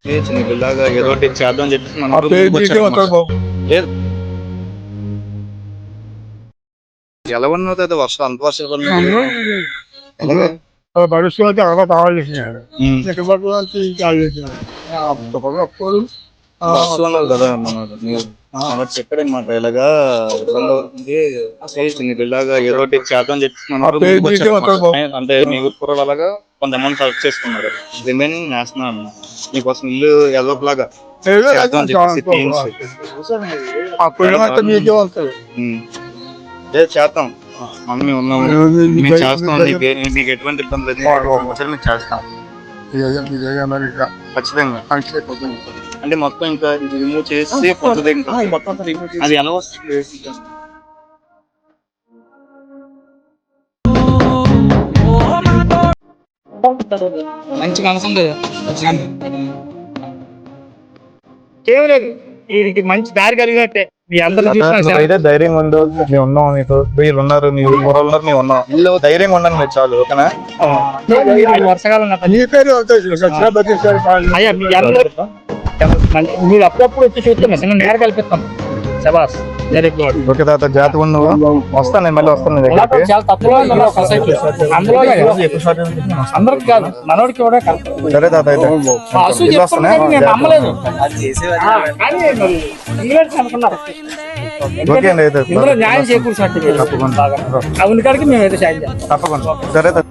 చిన్నపిల్లగా ఏదో ఒకటి చేద్దాం చెప్పి ఆ పేరు తీసే వస్తాడు బాబు. లేదు ఎలా ఉన్నది అది వర్షం అంత వర్షం పరిస్థితి అక్కడ కావాల్సినాడు అప్పుడు వస్తున్నారు కదా చెప్పాడనమాట ఇలాగా చిన్నపిల్లగా ఏదో ఒకటి చేద్దాం చెప్పి పేరు తీసే వస్తాడు బాబు. అంటే మీ ఊరు కూరలు అలాగా కొంత అమౌంట్ కలెక్ట్ చేసుకున్నారు రిమైనింగ్ వేస్తున్నాను మీకోసం ఇల్లు ఎదోలాగా అప్పుడు మీకే వస్తాడు. చేస్తాం మమ్మీ ఉన్నాము మేము చేస్తాం మీకు ఎటువంటి ఇబ్బంది లేదు మేము చేస్తాం ఖచ్చితంగా అంటే మొత్తం ఇంకా రిమూవ్ చేసి అది ఎలా వస్తుంది మంచిగా అనుకుంది కేవలేదు వీరికి మంచి దారి కలిగినట్టే మీ అందరూ అయితే ధైర్యంగా ఉండు మేము ఉన్నాం మీకు మీరు ఉన్నారు మీ ఊరు ఉన్నారు మేము ఉన్నాం ఇల్లు ధైర్యంగా ఉండండి మీరు చాలు ఓకేనా వర్షకాలం నీ పేరు అవుతాయి అయ్యా మీ అందరూ మీరు అప్పుడప్పుడు వచ్చి చూస్తున్నా చిన్న నేర కల్పిస్తాం శబాస్ వెరీ గుడ్ ఓకే తాత జాగ్రత్తగా ఉండు వస్తాను నేను మళ్ళీ వస్తాను నీ దగ్గరికి చాలా తక్కువ సొసైటీ అందులో అందరికి కాదు మనోడికి కూడా కలుపుతాం. సరే తాత అయితే అసలు ఇల్లు వస్తానే నేను నమ్మలేదు కానీ మరి ఇంగ్లాండ్స్ అనుకున్నారు ఓకే అండి అయితే ఇందులో న్యాయం చేకూర్చినట్టు తప్పకుండా అవును కాడికి మేము అయితే సాయం చేస్తాం తప్పకుండా సరే తాత